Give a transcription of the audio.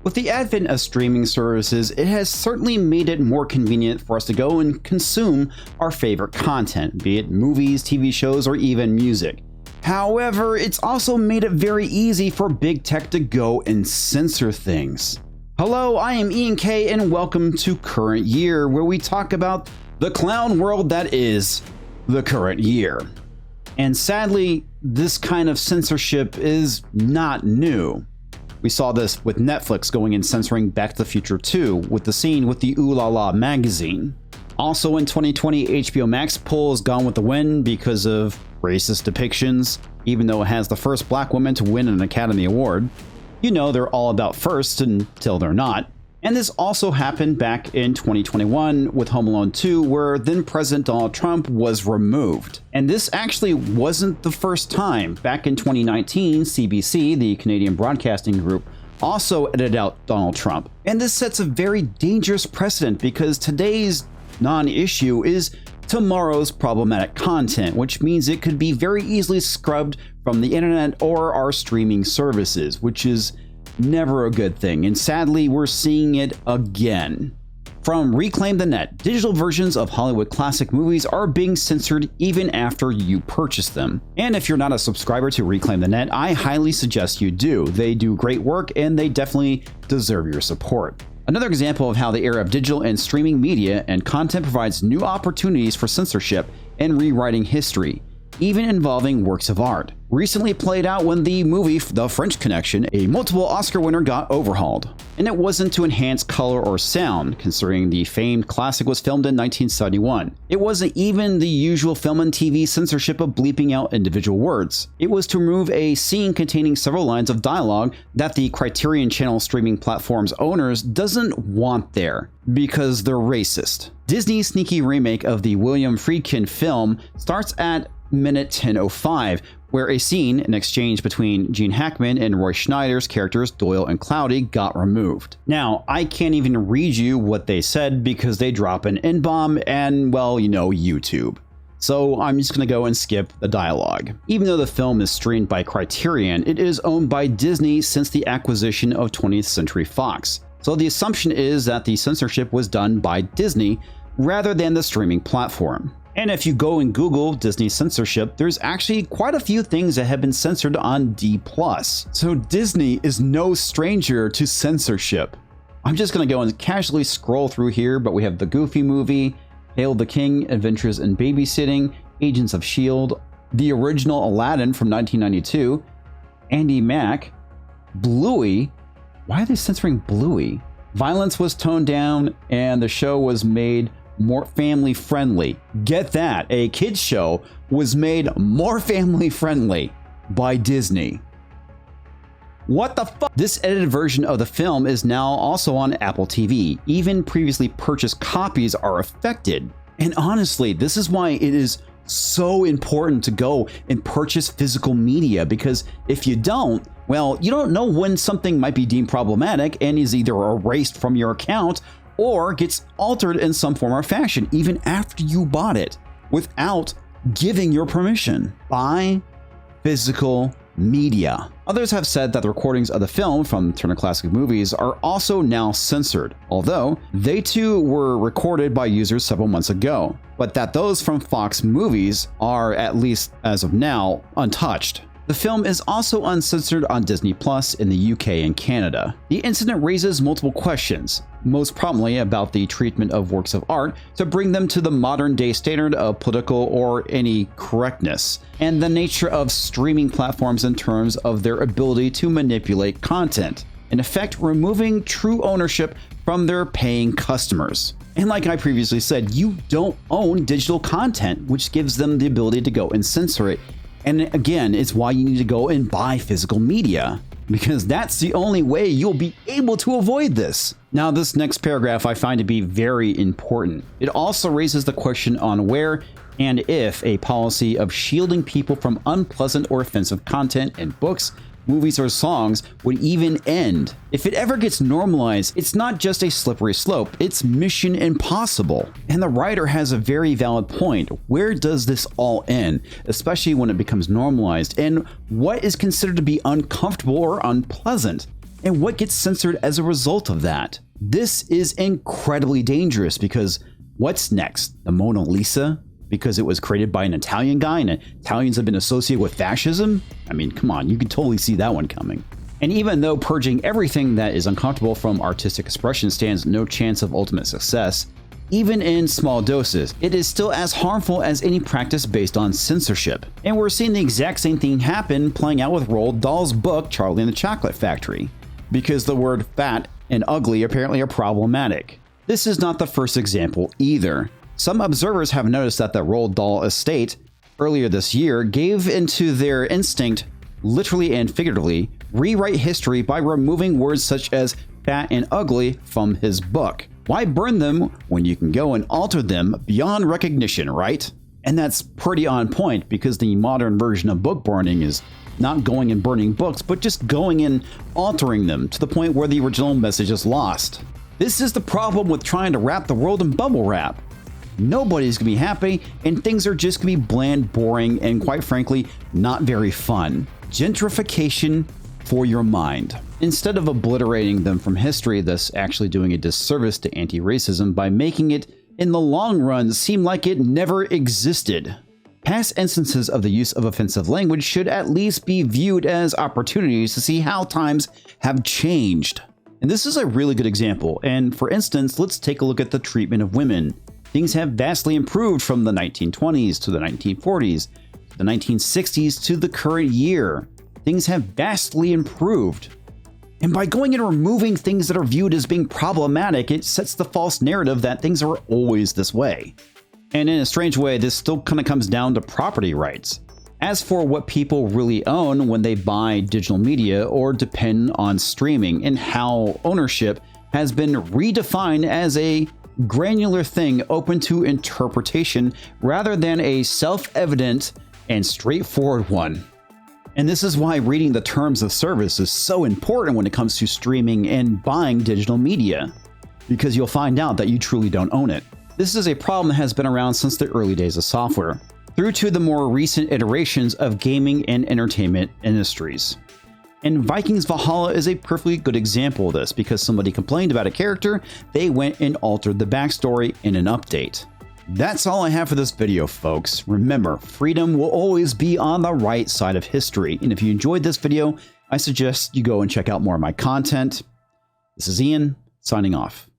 With the advent of streaming services, it has certainly made it more convenient for us to go and consume our favorite content, be it movies, TV shows, or even music. However, it's also made it very easy for big tech to go and censor things. Hello, I am Ian K, and welcome to Current Year, where we talk about the clown world that is the current year. And sadly, this kind of censorship is not new. We saw this with Netflix going and censoring Back to the Future 2 with the scene with the Ooh La La magazine. Also in 2020, HBO Max pulls Gone with the Wind because of racist depictions, even though it has the first black woman to win an Academy Award. You know they're all about first until they're not. And this also happened back in 2021 with Home Alone 2, where then President Donald Trump was removed. And this actually wasn't the first time. Back in 2019, CBC, the Canadian Broadcasting Group, also edited out Donald Trump. And this sets a very dangerous precedent because today's non-issue is tomorrow's problematic content, which means it could be very easily scrubbed from the internet or our streaming services, which is never a good thing, and sadly we're seeing it again. From Reclaim the Net, digital versions of Hollywood classic movies are being censored even after you purchase them. And if you're not a subscriber to Reclaim the Net, I highly suggest you do. They do great work and they definitely deserve your support. Another example of how the era of digital and streaming media and content provides new opportunities for censorship and rewriting history, even involving works of art, recently played out when the movie The French Connection, a multiple Oscar winner, got overhauled. And it wasn't to enhance color or sound, considering the famed classic was filmed in 1971. It wasn't even the usual film and TV censorship of bleeping out individual words. It was to remove a scene containing several lines of dialogue that the Criterion Channel streaming platform's owners doesn't want there, because they're racist. Disney's sneaky remake of the William Friedkin film starts at minute 10:05, where a scene, an exchange between Gene Hackman and Roy Schneider's characters Doyle and Cloudy, got removed. Now, I can't even read you what they said because they drop an N-bomb and, well, you know, YouTube. So I'm just gonna go and skip the dialogue. Even though the film is streamed by Criterion, it is owned by Disney since the acquisition of 20th Century Fox. So the assumption is that the censorship was done by Disney rather than the streaming platform. And if you go and Google Disney censorship, there's actually quite a few things that have been censored on D+. So Disney is no stranger to censorship. I'm just gonna go and casually scroll through here, but we have the Goofy movie, Hail the King, Adventures in Babysitting, Agents of S.H.I.E.L.D., the original Aladdin from 1992, Andy Mack, Bluey. Why are they censoring Bluey? Violence was toned down and the show was made more family friendly. Get that, a kids show was made more family friendly by Disney. What the fuck? This edited version of the film is now also on Apple TV. Even previously purchased copies are affected. And honestly, this is why it is so important to go and purchase physical media, because if you don't, well, you don't know when something might be deemed problematic and is either erased from your account or gets altered in some form or fashion, even after you bought it, without giving your permission. Buy physical media. Others have said that the recordings of the film from Turner Classic Movies are also now censored, although they too were recorded by users several months ago, but that those from Fox Movies are, at least as of now, untouched. The film is also uncensored on Disney Plus in the UK and Canada. The incident raises multiple questions, most prominently about the treatment of works of art to bring them to the modern day standard of political or any correctness, and the nature of streaming platforms in terms of their ability to manipulate content, in effect removing true ownership from their paying customers. And like I previously said, you don't own digital content, which gives them the ability to go and censor it. And again, it's why you need to go and buy physical media, because that's the only way you'll be able to avoid this. Now, this next paragraph I find to be very important. It also raises the question on where and if a policy of shielding people from unpleasant or offensive content in books, movies, or songs would even end. If it ever gets normalized, it's not just a slippery slope, it's mission impossible. And the writer has a very valid point. Where does this all end, especially when it becomes normalized? And what is considered to be uncomfortable or unpleasant? and what gets censored as a result of that. This is incredibly dangerous because what's next? The Mona Lisa? Because it was created by an Italian guy and Italians have been associated with fascism? I mean, come on, you can totally see that one coming. And even though purging everything that is uncomfortable from artistic expression stands no chance of ultimate success, even in small doses, it is still as harmful as any practice based on censorship. And we're seeing the exact same thing happen playing out with Roald Dahl's book, Charlie and the Chocolate Factory, because the word fat and ugly apparently are problematic. This is not the first example either. Some observers have noticed that the Roald Dahl estate earlier this year gave into their instinct, literally and figuratively, rewrite history by removing words such as fat and ugly from his book. Why burn them when you can go and alter them beyond recognition, right? And that's pretty on point because the modern version of book burning is not going and burning books, but just going and altering them to the point where the original message is lost. This is the problem with trying to wrap the world in bubble wrap. Nobody's gonna be happy, and things are just gonna be bland, boring, and quite frankly, not very fun. Gentrification for your mind. Instead of obliterating them from history, thus actually doing a disservice to anti-racism by making it, in the long run, seem like it never existed. Past instances of the use of offensive language should at least be viewed as opportunities to see how times have changed. And this is a really good example, and for instance, let's take a look at the treatment of women. Things have vastly improved from the 1920s to the 1940s, the 1960s to the current year. Things have vastly improved. And by going and removing things that are viewed as being problematic, it sets the false narrative that things are always this way. And in a strange way, this still kind of comes down to property rights. As for what people really own when they buy digital media or depend on streaming, and how ownership has been redefined as a granular thing open to interpretation rather than a self-evident and straightforward one. And this is why reading the terms of service is so important when it comes to streaming and buying digital media, because you'll find out that you truly don't own it. This is a problem that has been around since the early days of software, through to the more recent iterations of gaming and entertainment industries. And Vikings Valhalla is a perfectly good example of this, because somebody complained about a character, they went and altered the backstory in an update. That's all I have for this video, folks. Remember, freedom will always be on the right side of history. And if you enjoyed this video, I suggest you go and check out more of my content. This is Ian, signing off.